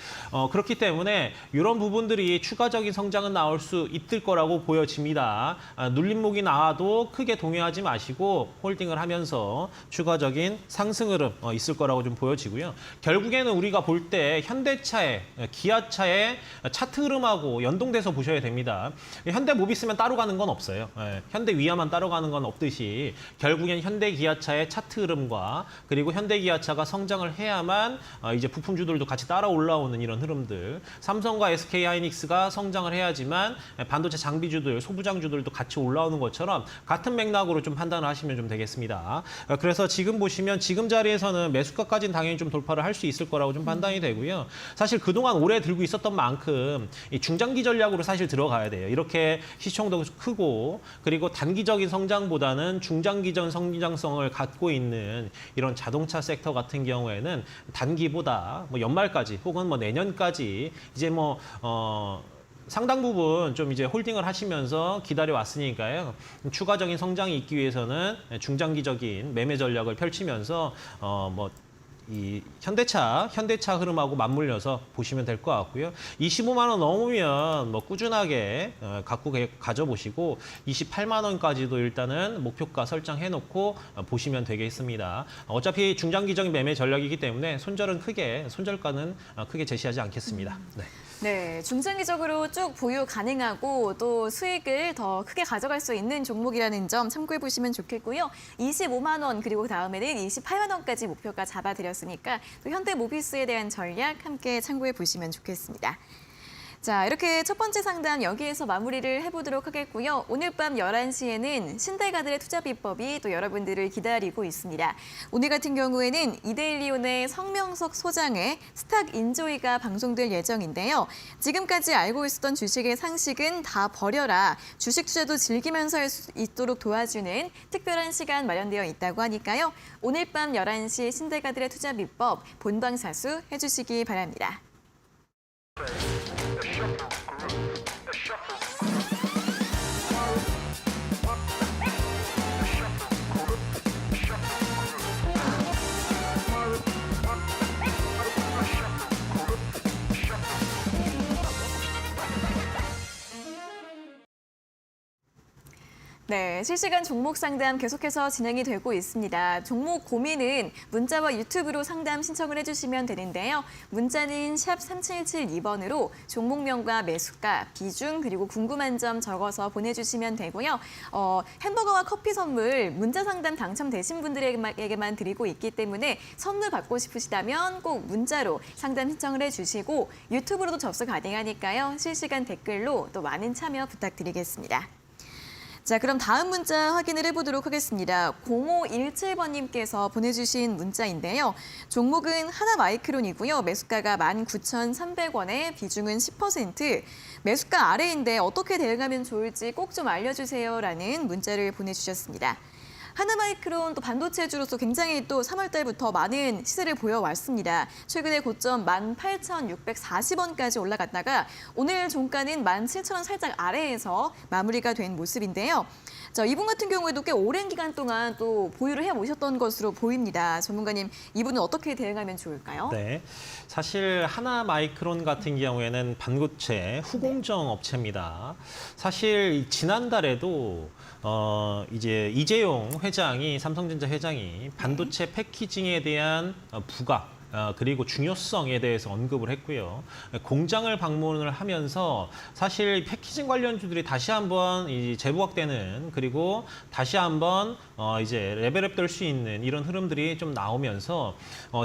그렇기 때문에 이런 부분들이 추가적인 성장은 나올 수 있을 거라고 보여집니다. 눌림목이 나와도 크게 동요하지 마시고 홀딩을 하면서 추가적인 상승 흐름 있을 거라고 좀 보여지고요. 결국에는 우리가 볼 때 현대차의, 기아차의 차트 흐름하고 연동돼서 보셔야 됩니다. 현대모비스면 따로 가는 건 없어요. 현대위아만 따로 가는 건 없듯이 결국엔 현대기아차의 차트 흐름과 그리고 현대기아차가 성장을 해야만 이제 부품주들도 같이 따라 올라오는 이런 흐름들. 삼성과 SK하이닉스가 성장을 해야지만 반도체 장비주들, 소부장주들도 같이 올라오는 것처럼 같은 맥락으로 좀 판단을 하시면 좀 되겠습니다. 그래서 지금 보시면 지금 자리에서는 매수가까지는 당연히 좀 돌파를 할 수 있을 거라고 좀 판단이 되고요. 사실 그동안 오래 들고 있었던 만큼 이 중장기 전략으로 사실 들어가야 돼요. 이렇게 시총도 크고 그리고 단기적인 성장보다는 중장기전 성장성을 갖고 있는 이런 자동차 섹터 같은 경우에는 단기보다 뭐 연말까지 혹은 뭐 내년까지 이제 뭐 상당 부분 좀 이제 홀딩을 하시면서 기다려 왔으니까요. 추가적인 성장이 있기 위해서는 중장기적인 매매 전략을 펼치면서 이 현대차 흐름하고 맞물려서 보시면 될 것 같고요. 25만 원 넘으면 뭐 꾸준하게 갖고 가져보시고 28만 원까지도 일단은 목표가 설정해놓고 보시면 되겠습니다. 어차피 중장기적인 매매 전략이기 때문에 손절가는 크게 제시하지 않겠습니다. 네. 네, 중장기적으로 쭉 보유 가능하고 또 수익을 더 크게 가져갈 수 있는 종목이라는 점 참고해 보시면 좋겠고요. 25만 원 그리고 다음에는 28만 원까지 목표가 잡아드렸으니까 또 현대모비스에 대한 전략 함께 참고해 보시면 좋겠습니다. 자, 이렇게 첫 번째 상담 여기에서 마무리를 해보도록 하겠고요. 오늘 밤 11시에는 신대가들의 투자 비법이 또 여러분들을 기다리고 있습니다. 오늘 같은 경우에는 이데일리온의 성명석 소장의 스탁 인조이가 방송될 예정인데요. 지금까지 알고 있었던 주식의 상식은 다 버려라. 주식 투자도 즐기면서 할 수 있도록 도와주는 특별한 시간 마련되어 있다고 하니까요. 오늘 밤 11시 신대가들의 투자 비법 본방사수 해주시기 바랍니다. 네, 실시간 종목 상담 계속해서 진행이 되고 있습니다. 종목 고민은 문자와 유튜브로 상담 신청을 해주시면 되는데요. 문자는 샵 3772번으로 종목명과 매수가, 비중, 그리고 궁금한 점 적어서 보내주시면 되고요. 햄버거와 커피 선물 문자 상담 당첨되신 분들에게만 드리고 있기 때문에 선물 받고 싶으시다면 꼭 문자로 상담 신청을 해주시고 유튜브로도 접수 가능하니까요. 실시간 댓글로 또 많은 참여 부탁드리겠습니다. 자, 그럼 다음 문자 확인을 해보도록 하겠습니다. 0517번님께서 보내주신 문자인데요. 종목은 하나마이크론이고요. 매수가가 19,300원에 비중은 10%. 매수가 아래인데 어떻게 대응하면 좋을지 꼭 좀 알려주세요라는 문자를 보내주셨습니다. 하나마이크론 또 반도체주로서 굉장히 또 3월 달부터 많은 시세를 보여왔습니다. 최근에 고점 18,640원까지 올라갔다가 오늘 종가는 17,000원 살짝 아래에서 마무리가 된 모습인데요. 자, 이분 같은 경우에도 꽤 오랜 기간 동안 또 보유를 해오셨던 것으로 보입니다. 전문가님, 이분은 어떻게 대응하면 좋을까요? 네, 사실 하나마이크론 같은 경우에는 반도체 후공정 업체입니다. 사실 지난달에도 이제 이재용 회장이 삼성전자 회장이 반도체 패키징에 대한 부각 그리고 중요성에 대해서 언급을 했고요. 공장을 방문을 하면서 사실 패키징 관련주들이 다시 한번 재부각되는 그리고 다시 한번 이제 레벨업 될 수 있는 이런 흐름들이 좀 나오면서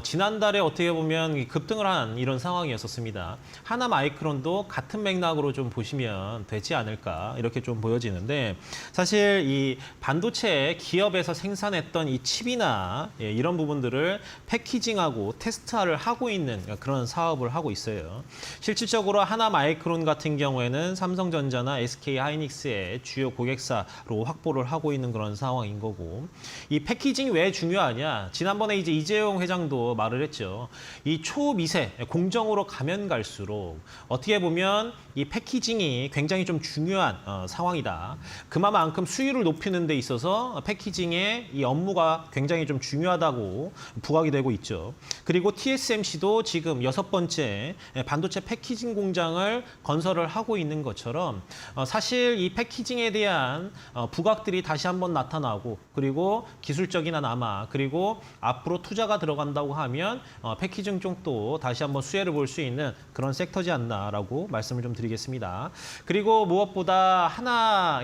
지난달에 어떻게 보면 급등을 한 이런 상황이었었습니다. 하나마이크론도 같은 맥락으로 좀 보시면 되지 않을까 이렇게 좀 보여지는데 사실 이 반도체 기업에서 생산했던 이 칩이나 이런 부분들을 패키징하고 테스트를 하고 있는 그런 사업을 하고 있어요. 실질적으로 하나마이크론 같은 경우에는 삼성전자나 SK하이닉스의 주요 고객사로 확보를 하고 있는 그런 상황인 거고 이 패키징이 왜 중요하냐? 지난번에 이제 이재용 회장도 말을 했죠. 이 초미세 공정으로 가면 갈수록 어떻게 보면 이 패키징이 굉장히 좀 중요한 상황이다. 그만큼 수율을 높이는 데 있어서 패키징의 이 업무가 굉장히 좀 중요하다고 부각이 되고 있죠. 그리고 TSMC도 지금 6번째 반도체 패키징 공장을 건설을 하고 있는 것처럼 사실 이 패키징에 대한 부각들이 다시 한번 나타나고 그리고 기술적이나마 그리고 앞으로 투자가 들어간다고 하면 패키징 쪽도 다시 한번 수혜를 볼 수 있는 그런 섹터지 않나라고 말씀을 좀 드리겠습니다. 그리고 무엇보다 하나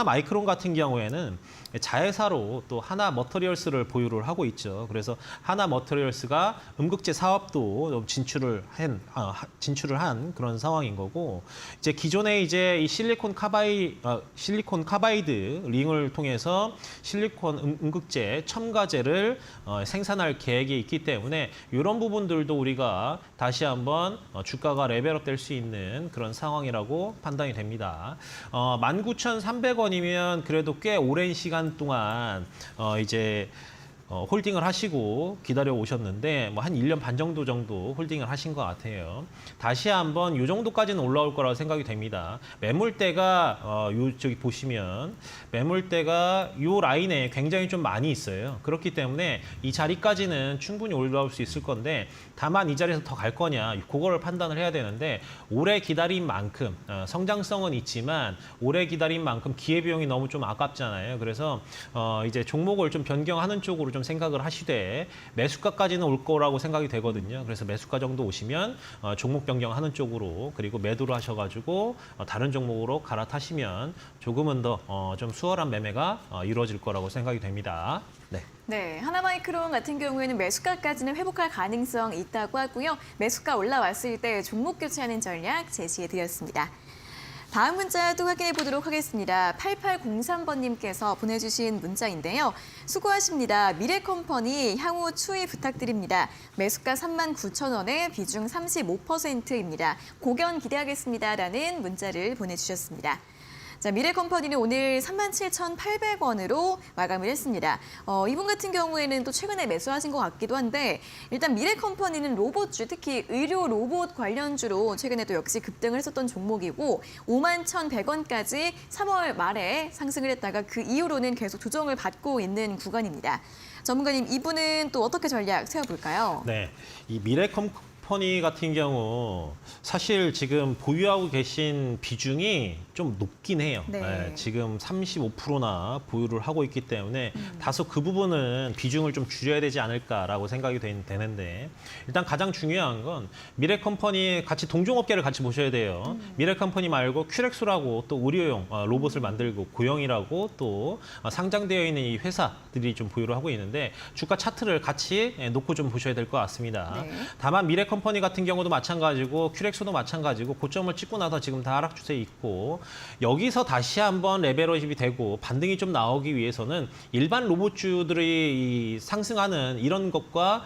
마이크론 같은 경우에는 자회사로 또 하나 머터리얼스를 보유를 하고 있죠. 그래서 하나 머터리얼스가 음극재 사업도 진출을 한 그런 상황인 거고 이제 기존에 이제 이 실리콘 카바이드 링을 통해서 실리콘 음극재 첨가제를 생산할 계획이 있기 때문에 이런 부분들도 우리가 다시 한번 주가가 레벨업 될 수 있는 그런 상황이라고 판단이 됩니다. 19,300원이면 그래도 꽤 오랜 시간 동안 이제 홀딩을 하시고 기다려 오셨는데 뭐 한 1년 반 정도 홀딩을 하신 것 같아요. 다시 한번 이 정도까지는 올라올 거라고 생각이 됩니다. 매물대가 저기 보시면 매물대가 이 라인에 굉장히 좀 많이 있어요. 그렇기 때문에 이 자리까지는 충분히 올라올 수 있을 건데 다만 이 자리에서 더 갈 거냐 그거를 판단을 해야 되는데 오래 기다린 만큼 성장성은 있지만 오래 기다린 만큼 기회비용이 너무 좀 아깝잖아요. 그래서 이제 종목을 좀 변경하는 쪽으로 좀 좀 생각을 하시되 매수가까지는 올 거라고 생각이 되거든요. 그래서 매수가 정도 오시면 종목 변경하는 쪽으로 그리고 매도를 하셔가지고 다른 종목으로 갈아타시면 조금은 더 좀 수월한 매매가 이루어질 거라고 생각이 됩니다. 네. 네, 하나마이크론 같은 경우에는 매수가까지는 회복할 가능성이 있다고 하고요. 매수가 올라왔을 때 종목 교체하는 전략 제시해드렸습니다. 다음 문자도 확인해 보도록 하겠습니다. 8803번님께서 보내주신 문자인데요. 수고하십니다. 미래컴퍼니 향후 추이 부탁드립니다. 매수가 39,000원에 비중 35%입니다. 고견 기대하겠습니다라는 문자를 보내주셨습니다. 자, 미래컴퍼니는 오늘 37,800원으로 마감을 했습니다. 이분 같은 경우에는 또 최근에 매수하신 것 같기도 한데 일단 미래컴퍼니는 로봇주, 특히 의료 로봇 관련주로 최근에 또 역시 급등을 했었던 종목이고 51,100원까지 3월 말에 상승을 했다가 그 이후로는 계속 조정을 받고 있는 구간입니다. 전문가님, 이분은 또 어떻게 전략 세워볼까요? 네, 이 미래컴퍼니 같은 경우 사실 지금 보유하고 계신 비중이 좀 높긴 해요. 네. 네, 지금 35%나 보유를 하고 있기 때문에 다소 그 부분은 비중을 좀 줄여야 되지 않을까라고 생각이 되는데 일단 가장 중요한 건 미래컴퍼니 같이 동종업계를 같이 보셔야 돼요. 미래컴퍼니 말고 큐렉스라고 또 의료용 로봇을 만들고 고영이라고 또 상장되어 있는 이 회사들이 좀 보유를 하고 있는데 주가 차트를 같이 놓고 좀 보셔야 될 것 같습니다. 네. 다만 미래컴퍼니 같은 경우도 마찬가지고 큐렉스도 마찬가지고 고점을 찍고 나서 지금 다 하락 추세에 있고 여기서 다시 한번 레벨업이 되고 반등이 좀 나오기 위해서는 일반 로봇주들이 상승하는 이런 것과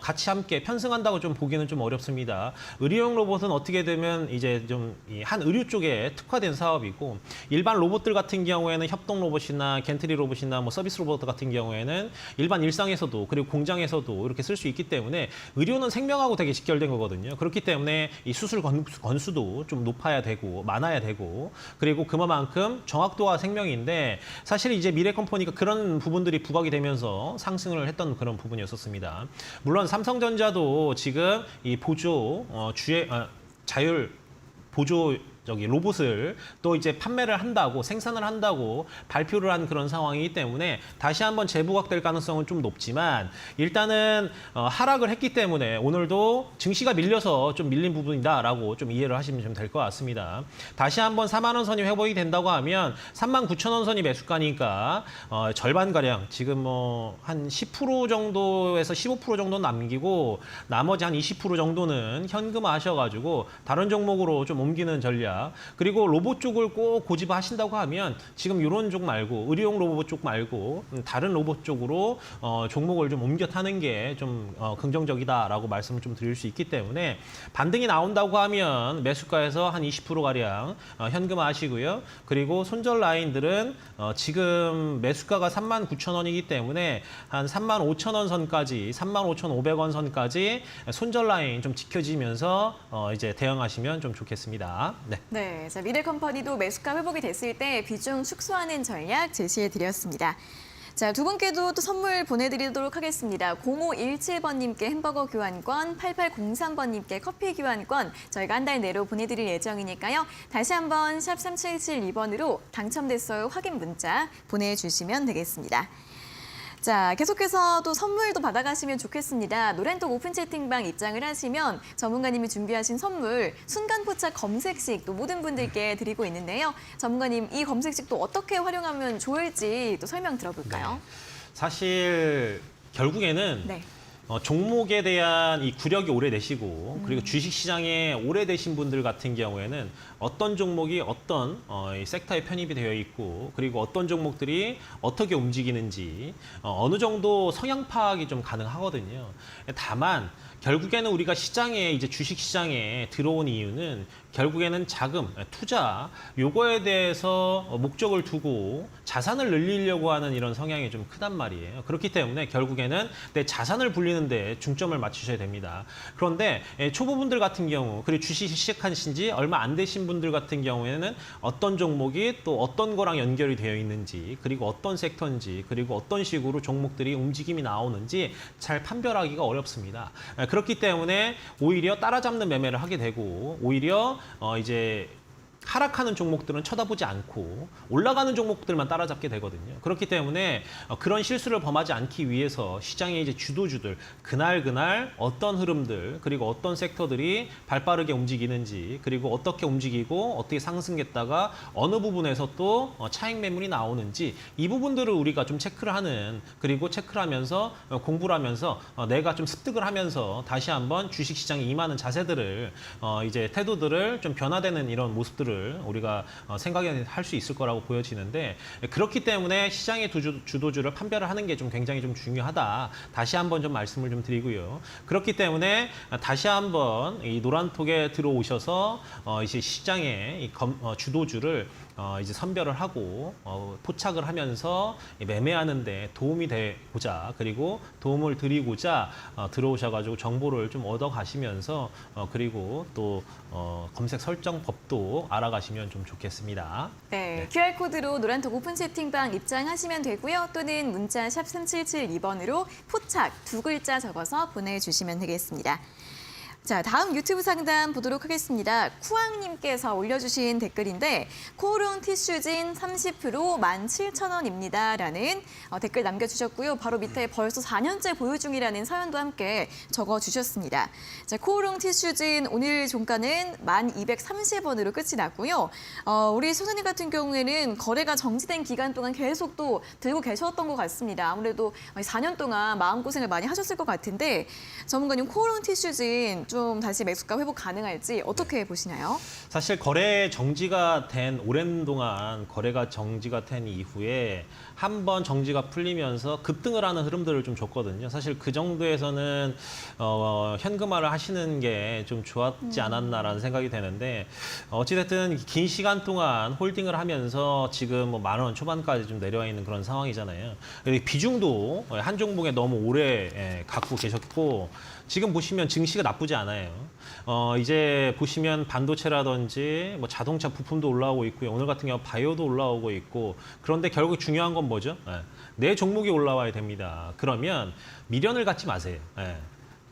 같이 함께 편승한다고 좀 보기는 좀 어렵습니다. 의료용 로봇은 어떻게 되면 이제 좀 한 의료 쪽에 특화된 사업이고 일반 로봇들 같은 경우에는 협동 로봇이나 겐트리 로봇이나 뭐 서비스 로봇 같은 경우에는 일반 일상에서도 그리고 공장에서도 이렇게 쓸 수 있기 때문에 의료는 생명하고 되게 직결된 거거든요. 그렇기 때문에 이 수술 건수도 좀 높아야 되고 많아야 되고 그리고 그만큼 정확도가 생명인데 사실 이제 미래컴퍼니가 그런 부분들이 부각이 되면서 상승을 했던 그런 부분이었었습니다. 물론 삼성전자도 지금 이 보조 자율 보조 로봇을 또 이제 판매를 한다고 생산을 한다고 발표를 한 그런 상황이기 때문에 다시 한번 재부각될 가능성은 좀 높지만 일단은 하락을 했기 때문에 오늘도 증시가 밀려서 좀 밀린 부분이다라고 좀 이해를 하시면 좀 될 것 같습니다. 다시 한번 4만 원 선이 회복이 된다고 하면 39,000원 선이 매수가니까 절반가량 지금 뭐 한 10% 정도에서 15% 정도 남기고 나머지 한 20% 정도는 현금화 하셔가지고 다른 종목으로 좀 옮기는 전략 그리고 로봇 쪽을 꼭 고집하신다고 하면 지금 이런 쪽 말고 의료용 로봇 쪽 말고 다른 로봇 쪽으로 종목을 좀 옮겨 타는 게 좀 긍정적이다라고 말씀을 좀 드릴 수 있기 때문에 반등이 나온다고 하면 매수가에서 한 20%가량 현금화 하시고요. 그리고 손절 라인들은 지금 매수가가 39,000원이기 때문에 한 35,000원 선까지 35,500원 선까지 손절 라인 좀 지켜지면서 이제 대응하시면 좀 좋겠습니다. 네. 네, 자, 미래컴퍼니도 매수가 회복이 됐을 때 비중 축소하는 전략 제시해드렸습니다. 자, 두 분께도 또 선물 보내드리도록 하겠습니다. 0517번님께 햄버거 교환권, 8803번님께 커피 교환권 저희가 한 달 내로 보내드릴 예정이니까요. 다시 한번 샵 3772번으로 당첨됐어요 확인 문자 보내주시면 되겠습니다. 자, 계속해서 또 선물도 받아가시면 좋겠습니다. 노란톡 오픈 채팅방 입장을 하시면 전문가님이 준비하신 선물 순간 포착 검색식 또 모든 분들께 드리고 있는데요. 전문가님, 이 검색식 또 어떻게 활용하면 좋을지 또 설명 들어볼까요? 네. 사실 결국에는 네. 종목에 대한 이 구력이 오래되시고 그리고 주식시장에 오래되신 분들 같은 경우에는 어떤 종목이 어떤 이 섹터에 편입이 되어 있고 그리고 어떤 종목들이 어떻게 움직이는지 어느 정도 성향 파악이 좀 가능하거든요. 다만 결국에는 우리가 시장에 이제 주식시장에 들어온 이유는 결국에는 자금, 투자 요거에 대해서 목적을 두고 자산을 늘리려고 하는 이런 성향이 좀 크단 말이에요. 그렇기 때문에 결국에는 내 자산을 불리는데 중점을 맞추셔야 됩니다. 그런데 초보분들 같은 경우 그리고 주식 시작하신 지 얼마 안 되신 분들 같은 경우에는 어떤 종목이 또 어떤 거랑 연결이 되어 있는지 그리고 어떤 섹터인지 그리고 어떤 식으로 종목들이 움직임이 나오는지 잘 판별하기가 어렵습니다. 그렇기 때문에 오히려 따라잡는 매매를 하게 되고 오히려 이제 하락하는 종목들은 쳐다보지 않고 올라가는 종목들만 따라잡게 되거든요. 그렇기 때문에 그런 실수를 범하지 않기 위해서 시장의 이제 주도주들 그날 어떤 흐름들 그리고 어떤 섹터들이 발빠르게 움직이는지 그리고 어떻게 움직이고 어떻게 상승했다가 어느 부분에서 또 차익 매물이 나오는지 이 부분들을 우리가 좀 체크를 하는 그리고 체크를 하면서 공부를 하면서 내가 좀 습득을 하면서 다시 한번 주식 시장에 임하는 자세들을 이제 태도들을 좀 변화되는 이런 모습들을 우리가 생각할 수 있을 거라고 보여지는데 그렇기 때문에 시장의 주도주를 판별을 하는 게 좀 굉장히 좀 중요하다. 다시 한번 좀 말씀을 좀 드리고요. 그렇기 때문에 다시 한번 이 노란톡에 들어오셔서 이제 시장의 이 주도주를 이제 선별을 하고 포착을 하면서 매매하는데 도움이 되고자 그리고 도움을 드리고자 들어오셔가지고 정보를 좀 얻어가시면서 그리고 또 검색 설정 법도 알아가시면 좀 좋겠습니다. 네, QR코드로 노란톡 오픈 채팅방 입장하시면 되고요. 또는 문자 샵 3772번으로 포착 두 글자 적어서 보내주시면 되겠습니다. 자, 다음 유튜브 상담 보도록 하겠습니다. 쿠앙님께서 올려주신 댓글인데 코오롱 티슈진 30% 17,000원입니다. 라는 댓글 남겨주셨고요. 바로 밑에 벌써 4년째 보유 중이라는 사연도 함께 적어주셨습니다. 자, 코오롱 티슈진 오늘 종가는 1,230원으로 끝이 났고요. 우리 소장님 같은 경우에는 거래가 정지된 기간 동안 계속 또 들고 계셨던 것 같습니다. 아무래도 4년 동안 마음고생을 많이 하셨을 것 같은데 전문가님 코오롱 티슈진 좀 다시 매수가 회복 가능할지 어떻게 보시나요? 사실 거래 정지가 된 오랜 동안 거래가 정지가 된 이후에 한번 정지가 풀리면서 급등을 하는 흐름들을 좀 줬거든요. 사실 그 정도에서는 현금화를 하시는 게 좀 좋았지 않았나라는 생각이 되는데 어찌됐든 긴 시간 동안 홀딩을 하면서 지금 뭐 10,000원 초반까지 좀 내려와 있는 그런 상황이잖아요. 비중도 한 종목에 너무 오래 갖고 계셨고 지금 보시면 증시가 나쁘지 않아요. 이제 보시면 반도체라든지 뭐 자동차 부품도 올라오고 있고요. 오늘 같은 경우 바이오도 올라오고 있고 그런데 결국 중요한 건 뭐죠? 내 종목이 올라와야 됩니다. 그러면 미련을 갖지 마세요.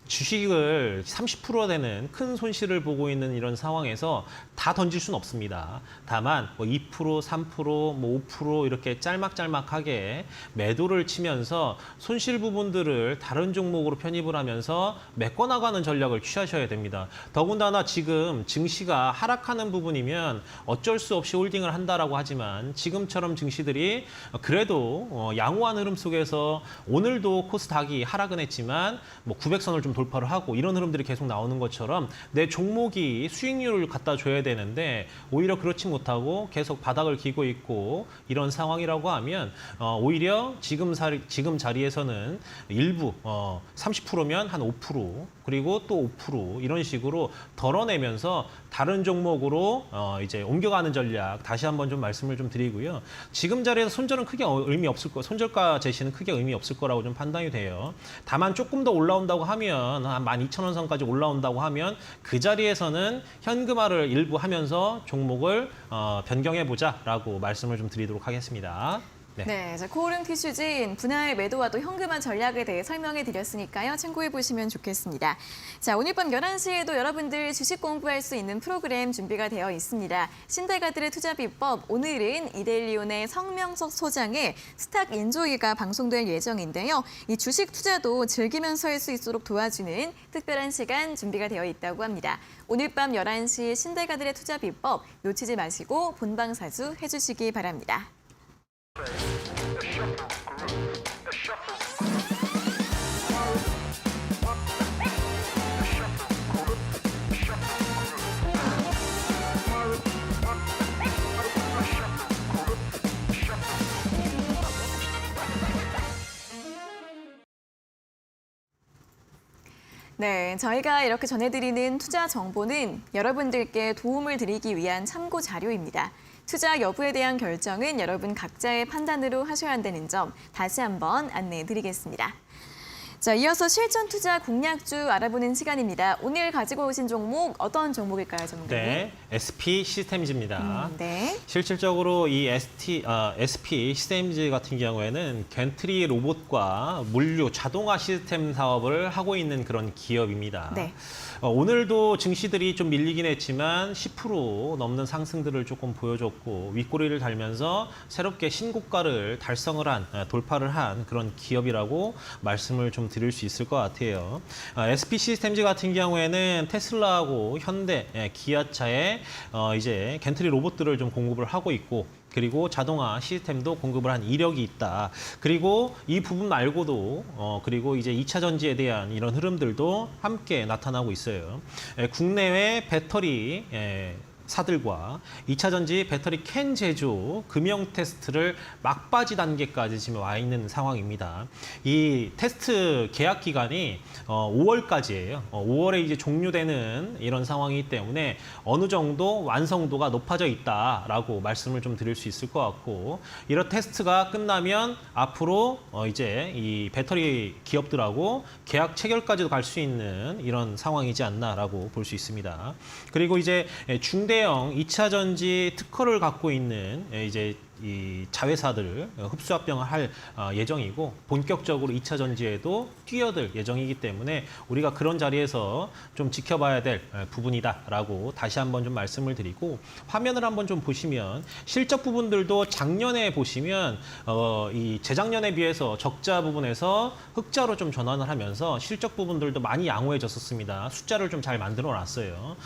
주식을 30% 되는 큰 손실을 보고 있는 이런 상황에서 다 던질 수는 없습니다. 다만 뭐 2%, 3%, 뭐 5% 이렇게 짤막짤막하게 매도를 치면서 손실 부분들을 다른 종목으로 편입을 하면서 메꿔나가는 전략을 취하셔야 됩니다. 더군다나 지금 증시가 하락하는 부분이면 어쩔 수 없이 홀딩을 한다라고 하지만 지금처럼 증시들이 그래도 양호한 흐름 속에서 오늘도 코스닥이 하락은 했지만 뭐 900선을 좀 돌파를 하고 이런 흐름들이 계속 나오는 것처럼 내 종목이 수익률을 갖다 줘야 되는데 오히려 그렇지 못하고 계속 바닥을 기고 있고 이런 상황이라고 하면 오히려 지금 자리에서는 일부 30%면 한 5% 그리고 또 5% 이런 식으로 덜어내면서 다른 종목으로 이제 옮겨가는 전략 다시 한번 좀 말씀을 좀 드리고요. 지금 자리에서 손절은 크게 의미 없을 거, 손절가 제시는 크게 의미 없을 거라고 좀 판단이 돼요. 다만 조금 더 올라온다고 하면 한 12,000원 선까지 올라온다고 하면 그 자리에서는 현금화를 일부 하면서 종목을 변경해 보자라고 말씀을 좀 드리도록 하겠습니다. 네, 자, 코오롱 티슈진 분할 매도와 또 현금화 전략에 대해 설명해 드렸으니까요. 참고해 보시면 좋겠습니다. 자, 오늘 밤 11시에도 여러분들 주식 공부할 수 있는 프로그램 준비가 되어 있습니다. 신대가들의 투자 비법, 오늘은 이데일리온의 성명석 소장의 스탁 인조이가 방송될 예정인데요. 이 주식 투자도 즐기면서 할 수 있도록 도와주는 특별한 시간 준비가 되어 있다고 합니다. 오늘 밤 11시 신대가들의 투자 비법 놓치지 마시고 본방사수 해주시기 바랍니다. 네, 저희가 이렇게 전해드리는 투자 정보는 여러분들께 도움을 드리기 위한 참고 자료입니다. 투자 여부에 대한 결정은 여러분 각자의 판단으로 하셔야 한다는 점 다시 한번 안내해 드리겠습니다. 자, 이어서 실전 투자 공략주 알아보는 시간입니다. 오늘 가지고 오신 종목 어떤 종목일까요, 전문가님? 네, SP 시스템즈입니다. 네. 실질적으로 이 SP 시스템즈 같은 경우에는 겐트리 로봇과 물류 자동화 시스템 사업을 하고 있는 그런 기업입니다. 네. 오늘도 증시들이 좀 밀리긴 했지만 10% 넘는 상승들을 조금 보여줬고 윗꼬리를 달면서 새롭게 신고가를 돌파를 한 그런 기업이라고 말씀을 좀 드릴 수 있을 것 같아요. SP 시스템즈 같은 경우에는 테슬라하고 현대, 기아차에 이제 겐트리 로봇들을 좀 공급을 하고 있고 그리고 자동화 시스템도 공급을 한 이력이 있다. 그리고 이 부분 말고도 그리고 이제 2차 전지에 대한 이런 흐름들도 함께 나타나고 있어요. 국내외 배터리 사들과 2차 전지 배터리 캔 제조, 금형 테스트를 막바지 단계까지 지금 와 있는 상황입니다. 이 테스트 계약 기간이 5월까지예요. 5월에 이제 종료되는 이런 상황이기 때문에 어느 정도 완성도가 높아져 있다라고 말씀을 좀 드릴 수 있을 것 같고 이런 테스트가 끝나면 앞으로 이제 이 배터리 기업들하고 계약 체결까지도 갈 수 있는 이런 상황이지 않나라고 볼 수 있습니다. 그리고 이제 중대형 2차 전지 특허를 갖고 있는 이제 이 자회사들을 흡수합병을 할 예정이고 본격적으로 2차 전지에도 뛰어들 예정이기 때문에 우리가 그런 자리에서 좀 지켜봐야 될 부분이다라고 다시 한번 좀 말씀을 드리고 화면을 한번 좀 보시면 실적 부분들도 작년에 보시면 이 재작년에 비해서 적자 부분에서 흑자로 좀 전환을 하면서 실적 부분들도 많이 양호해졌었습니다. 숫자를 좀 잘 만들어 놨어요.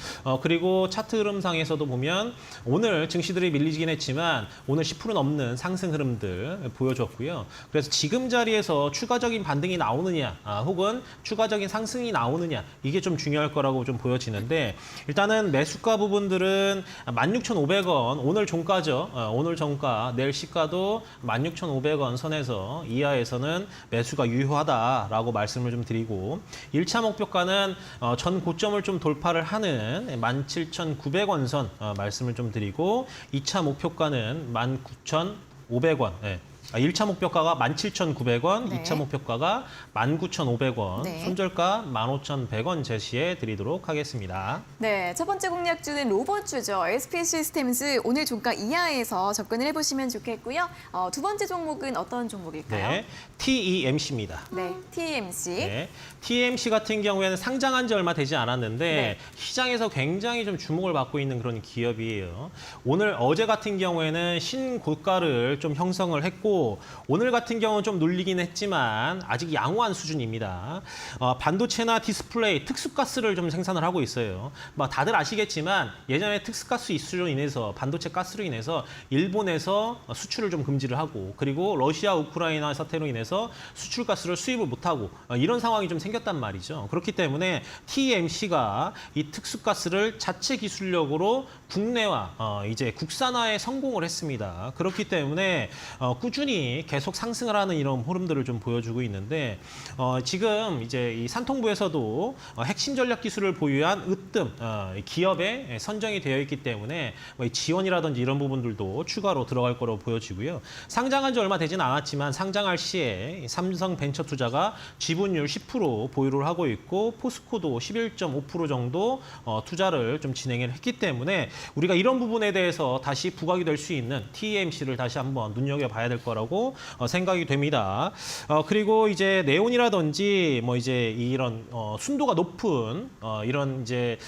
그리고 차트 흐름상에서도 보면 오늘 증시들이 밀리긴 했지만 오늘 10% 넘는 상승 흐름들 보여줬고요. 그래서 지금 자리에서 추가적인 반등이 나오느냐 혹은 추가적인 상승이 나오느냐 이게 좀 중요할 거라고 좀 보여지는데 일단은 매수가 부분들은 16,500원 오늘 종가죠. 오늘 종가 내일 시가도 16,500원 선에서 이하에서는 매수가 유효하다라고 말씀을 좀 드리고 1차 목표가는 전 고점을 좀 돌파를 하는 17,900원 선 말씀을 좀 드리고 2차 목표가는 19,500원. 네. 1차 목표가가 17,900원, 네. 2차 목표가가 19,500원, 네. 손절가 15,100원 제시해 드리도록 하겠습니다. 네, 첫 번째 공략주는 로봇주죠. SP 시스템즈 오늘 종가 이하에서 접근을 해보시면 좋겠고요. 두 번째 종목은 어떤 종목일까요? 네, TEMC입니다. 네, TMC. 네, TMC 같은 경우에는 상장한 지 얼마 되지 않았는데 네. 시장에서 굉장히 좀 주목을 받고 있는 그런 기업이에요. 어제 같은 경우에는 신고가를 좀 형성을 했고 오늘 같은 경우는 좀 눌리긴 했지만 아직 양호한 수준입니다. 반도체나 디스플레이, 특수가스를 좀 생산을 하고 있어요. 다들 아시겠지만 예전에 특수가스 이슈로 인해서 반도체 가스로 인해서 일본에서 수출을 좀 금지를 하고 그리고 러시아, 우크라이나 사태로 인해서 수출가스를 수입을 못하고 이런 상황이 좀 생겼단 말이죠. 그렇기 때문에 TMC가 이 특수가스를 자체 기술력으로 국내화, 이제 국산화에 성공을 했습니다. 그렇기 때문에 꾸준히 계속 상승을 하는 이런 흐름들을 좀 보여주고 있는데 지금 이제 이 산통부에서도 핵심 전략 기술을 보유한 으뜸 기업에 선정이 되어 있기 때문에 지원이라든지 이런 부분들도 추가로 들어갈 거로 보여지고요. 상장한 지 얼마 되진 않았지만 상장할 시에 삼성벤처투자가 지분율 10% 보유를 하고 있고 포스코도 11.5% 정도 투자를 좀 진행을 했기 때문에 우리가 이런 부분에 대해서 다시 부각이 될 수 있는 TMC를 다시 한번 눈여겨봐야 될 거라고 생각이 됩니다. 그리고 이제 네온이라든지 이제 이런 순도가 높은 이런 이제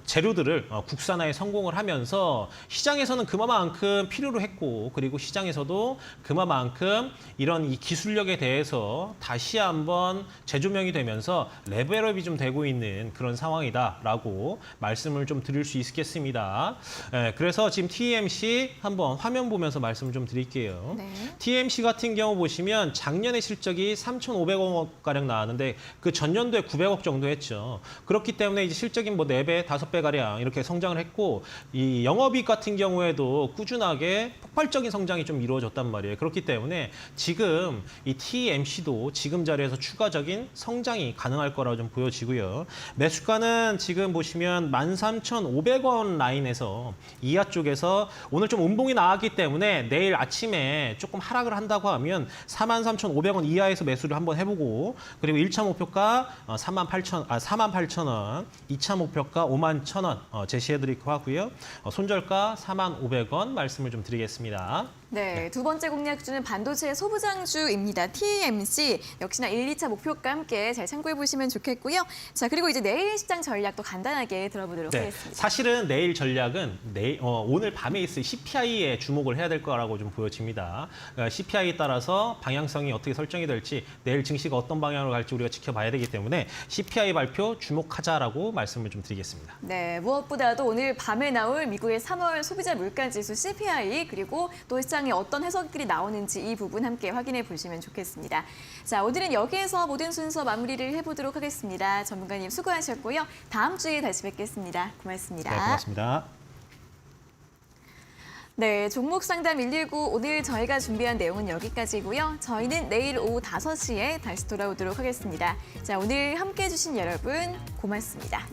재료들을 국산화에 성공을 하면서 시장에서는 그만큼 필요로 했고 그리고 시장에서도 그만큼 이런 이 기술력에 대해서 다시 한번 재조명이 되면서 레벨업이 좀 되고 있는 그런 상황이다라고 말씀을 좀 드릴 수 있겠습니다. 그래서 지금 TMC 한번 화면 보면서 말씀 좀 드릴게요. 네. TMC 같은 경우 보시면 작년에 실적이 3,500억 가량 나왔는데 그 전년도에 900억 정도 했죠. 그렇기 때문에 이제 실적이 4배, 5배 가량 이렇게 성장을 했고 이 영업이익 같은 경우에도 꾸준하게 폭발적인 성장이 좀 이루어졌단 말이에요. 그렇기 때문에 지금 이 TMC도 지금 자리에서 추가적인 성장이 가능할 거라고 좀 보여지고요. 매수가는 지금 보시면 13,500원 라인에서 이하 쪽에서 오늘 좀 음봉이 나왔기 때문에 내일 아침에 조금 하락을 한다고 하면 43,500원 이하에서 매수를 한번 해보고 그리고 1차 목표가 48,000원, 2차 목표가 51,000원 제시해드리고 하고요. 손절가 45,000원 말씀을 좀 드리겠습니다. 네, 두 번째 공략주는 반도체 소부장주입니다. TMC 역시나 1, 2차 목표가 함께 잘 참고해 보시면 좋겠고요. 자, 그리고 이제 내일 시장 전략도 간단하게 들어보도록 네, 하겠습니다. 사실은 내일 전략은 오늘 밤에 있을 CPI에 주목을 해야 될 거라고 좀 보여집니다. CPI에 따라서 방향성이 어떻게 설정이 될지 내일 증시가 어떤 방향으로 갈지 우리가 지켜봐야 되기 때문에 CPI 발표 주목하자라고 말씀을 좀 드리겠습니다. 네, 무엇보다도 오늘 밤에 나올 미국의 3월 소비자 물가지수 CPI 그리고 또 시장에 어떤 해석들이 나오는지 이 부분 함께 확인해 보시면 좋겠습니다. 자, 오늘은 여기에서 모든 순서 마무리를 해보도록 하겠습니다. 전문가님 수고하셨고요. 다음 주에 다시 뵙겠습니다. 고맙습니다. 네, 고맙습니다. 네, 종목 상담 119 오늘 저희가 준비한 내용은 여기까지고요. 저희는 내일 오후 5시에 다시 돌아오도록 하겠습니다. 자, 오늘 함께해 주신 여러분 고맙습니다.